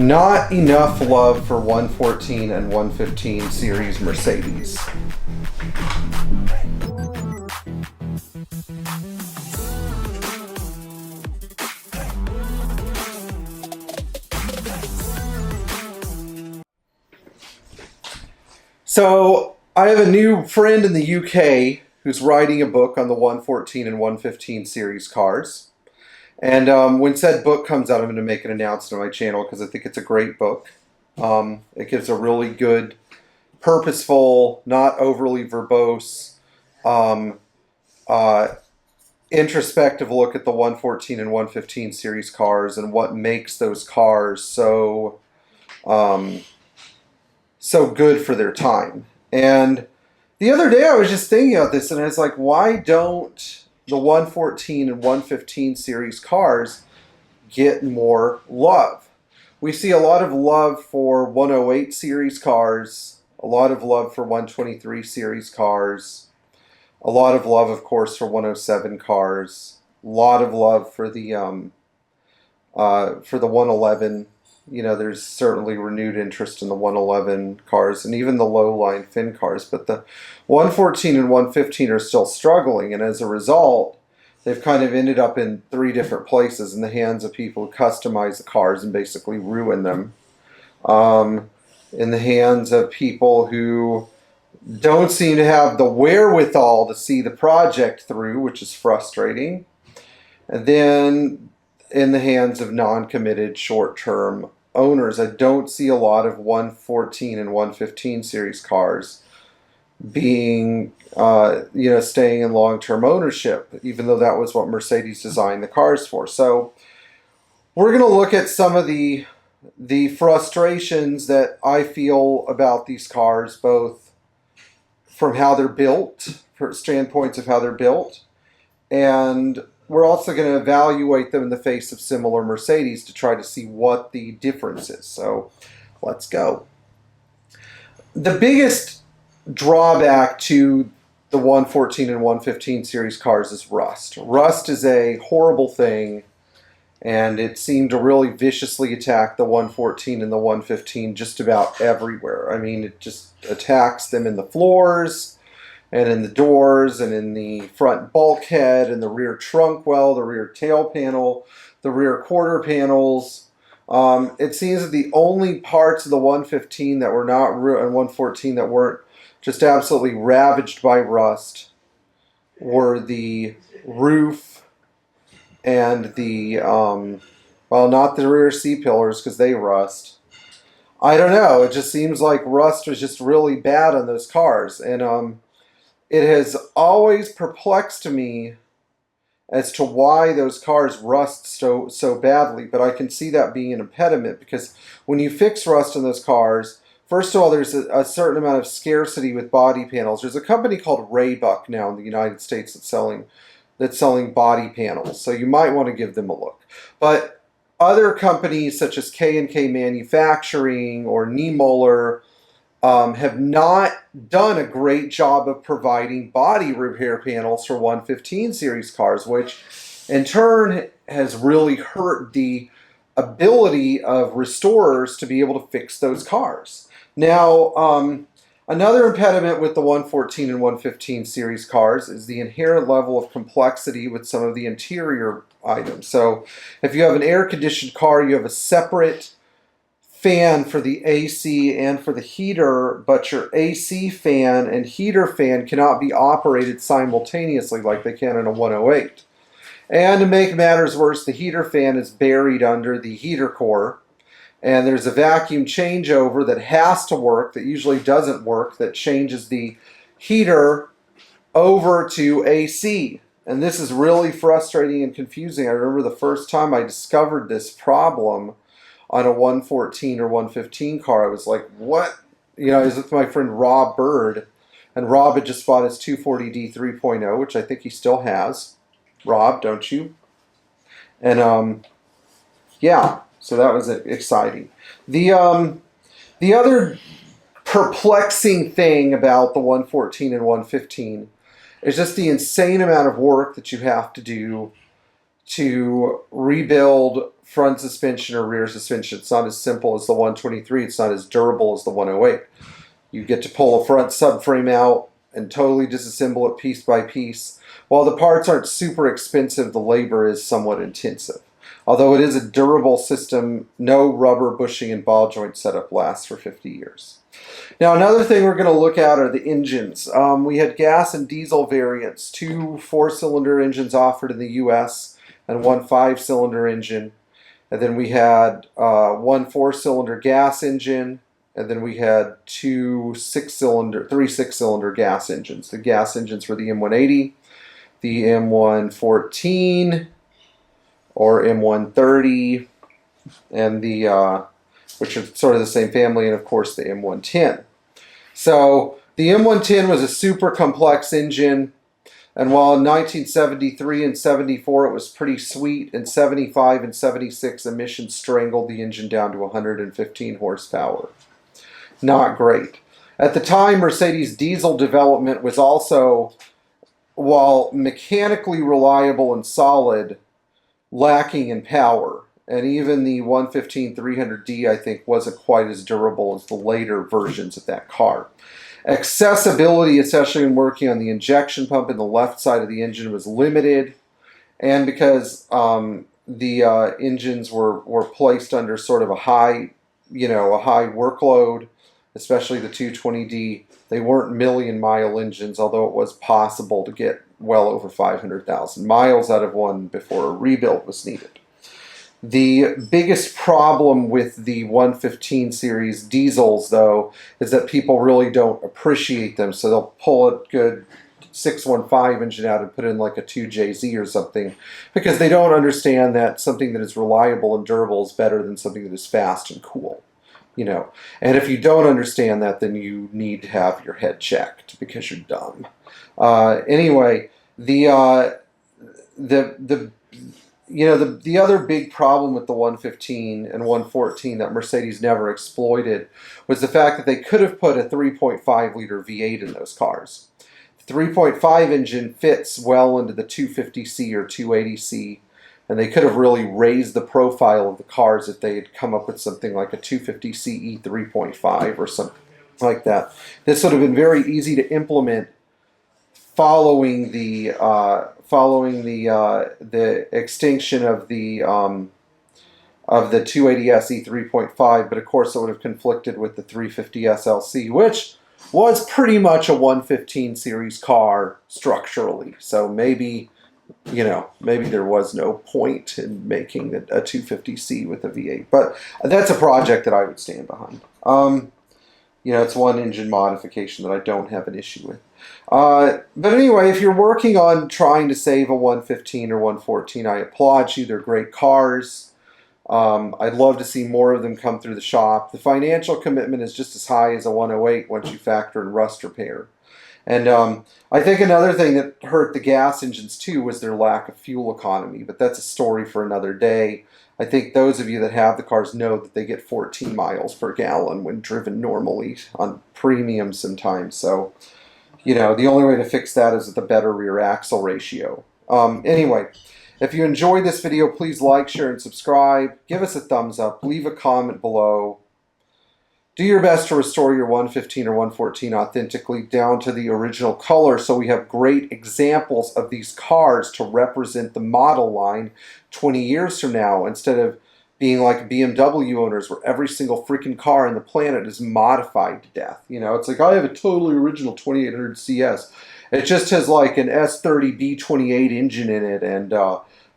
Not enough love for 114 and 115 series Mercedes. So I have a new friend in the UK who's writing a book on the 114 and 115 series cars. And when said book comes out, I'm going to make an announcement on my channel because I think it's a great book. It gives a really good, purposeful, not overly verbose, introspective look at the 114 and 115 series cars and what makes those cars so good for their time. And the other day I was just thinking about this, and I was like, why don't the 114 and 115 series cars get more love? We see a lot of love for 108 series cars, a lot of love for 123 series cars, a lot of love, of course, for 107 cars, a lot of love for the 111. You know, there's certainly renewed interest in the 111 cars and even the low-line fin cars, but the 114 and 115 are still struggling, and as a result, they've kind of ended up in three different places in the hands of people who customize the cars and basically ruin them. In the hands of people who don't seem to have the wherewithal to see the project through, which is frustrating. And then in the hands of non-committed short-term owners. I don't see a lot of 114 and 115 series cars being, staying in long-term ownership, even though that was what Mercedes designed the cars for. So we're going to look at some of the frustrations that I feel about these cars, both from how they're built, for standpoints of how they're built, and we're also going to evaluate them in the face of similar Mercedes to try to see what the difference is. So let's go. The biggest drawback to the 114 and 115 series cars is rust. Rust is a horrible thing, and it seemed to really viciously attack the 114 and the 115 just about everywhere. I mean, it just attacks them in the floors, and in the doors, and in the front bulkhead, and the rear trunk well, the rear tail panel, the rear quarter panels. It seems that the only parts of the 115 that were not, and 114 that weren't just absolutely ravaged by rust were the roof and the, not the rear C-pillars because they rust. I don't know, it just seems like rust was just really bad on those cars. And it has always perplexed me as to why those cars rust so badly, but I can see that being an impediment because when you fix rust in those cars, first of all, there's a certain amount of scarcity with body panels. There's a company called Raybuck now in the United States that's selling body panels, so you might want to give them a look. But other companies such as K&K Manufacturing or Niemöller have not done a great job of providing body repair panels for 115 series cars, which in turn has really hurt the ability of restorers to be able to fix those cars. Now, another impediment with the 114 and 115 series cars is the inherent level of complexity with some of the interior items. So if you have an air-conditioned car, you have a separate fan for the AC and for the heater, but your AC fan and heater fan cannot be operated simultaneously like they can in a 108. And to make matters worse, the heater fan is buried under the heater core, and there's a vacuum changeover that has to work, that usually doesn't work, that changes the heater over to AC. And this is really frustrating and confusing. I remember the first time I discovered this problem on a 114 or 115 car, I was like, what? You know, I was with my friend Rob Bird, and Rob had just bought his 240D 3.0, which I think he still has. Rob, don't you? And yeah, so that was exciting. The other perplexing thing about the 114 and 115 is just the insane amount of work that you have to do to rebuild front suspension or rear suspension. It's not as simple as the 123. It's not as durable as the 108. You get to pull a front subframe out and totally disassemble it piece by piece. While the parts aren't super expensive, the labor is somewhat intensive. Although it is a durable system, no rubber bushing and ball joint setup lasts for 50 years. Now, another thing we're going to look at are the engines. We had gas and diesel variants, 2 4-cylinder engines offered in the US and 1 5-cylinder engine. And then we had 1 4-cylinder gas engine, and then we had 3 6-cylinder gas engines. The gas engines were the M180, the M114, or M130, and the which are sort of the same family, and of course the M110. So the M110 was a super complex engine, and while in 1973 and 74 it was pretty sweet, in 75 and 76 emissions strangled the engine down to 115 horsepower. Not great. At the time, Mercedes diesel development was also, while mechanically reliable and solid, lacking in power. And even the 115-300D, I think, wasn't quite as durable as the later versions of that car. Accessibility, especially when working on the injection pump in the left side of the engine, was limited. And because the engines were placed under sort of a high workload, especially the 220D, they weren't million-mile engines, although it was possible to get well over 500,000 miles out of one before a rebuild was needed. The biggest problem with the 115 series diesels, though, is that people really don't appreciate them. So they'll pull a good 615 engine out and put in like a 2JZ or something, because they don't understand that something that is reliable and durable is better than something that is fast and cool. You know, and if you don't understand that, then you need to have your head checked because you're dumb. Anyway, the other big problem with the 115 and 114 that Mercedes never exploited was the fact that they could have put a 3.5 liter V8 in those cars. The 3.5 engine fits well into the 250C or 280C, and they could have really raised the profile of the cars if they had come up with something like a 250CE 3.5 or something like that. This would have been very easy to implement following the extinction of the 280SE 3.5, but of course it would have conflicted with the 350 SLC, which was pretty much a 115 series car structurally. So maybe there was no point in making a 250C with a V8, but that's a project that I would stand behind. It's one engine modification that I don't have an issue with. But anyway, if you're working on trying to save a 115 or 114, I applaud you. They're great cars. I'd love to see more of them come through the shop. The financial commitment is just as high as a 108 once you factor in rust repair. And I think another thing that hurt the gas engines too was their lack of fuel economy, but that's a story for another day. I think those of you that have the cars know that they get 14 miles per gallon when driven normally on premium sometimes. So, the only way to fix that is with a better rear axle ratio. Anyway, if you enjoyed this video, please like, share, and subscribe. Give us a thumbs up. Leave a comment below. Do your best to restore your 115 or 114 authentically down to the original color so we have great examples of these cars to represent the model line 20 years from now, instead of being like BMW owners where every single freaking car on the planet is modified to death. It's like, I have a totally original 2800 CS. It just has like an S30 B28 engine in it and,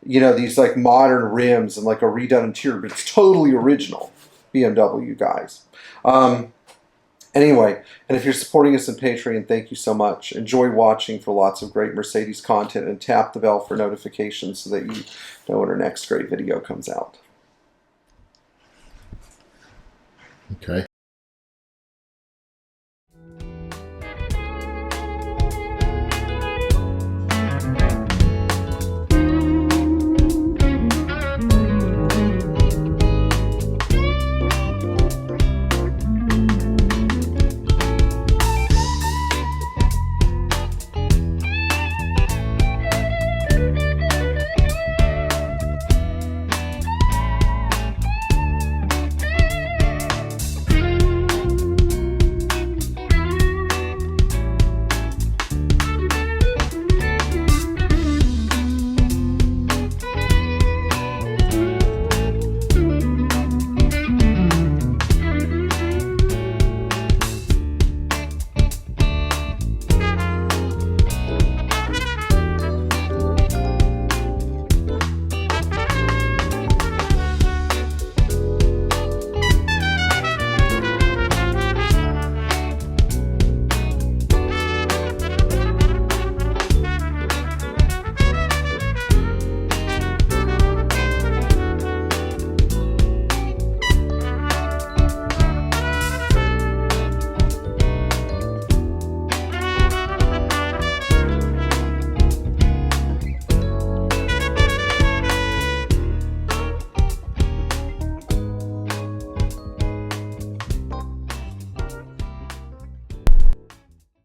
these like modern rims and like a redone interior, but it's totally original, BMW guys. Anyway, and if you're supporting us on Patreon, thank you so much. Enjoy watching for lots of great Mercedes content, and tap the bell for notifications so that you know when our next great video comes out. Okay.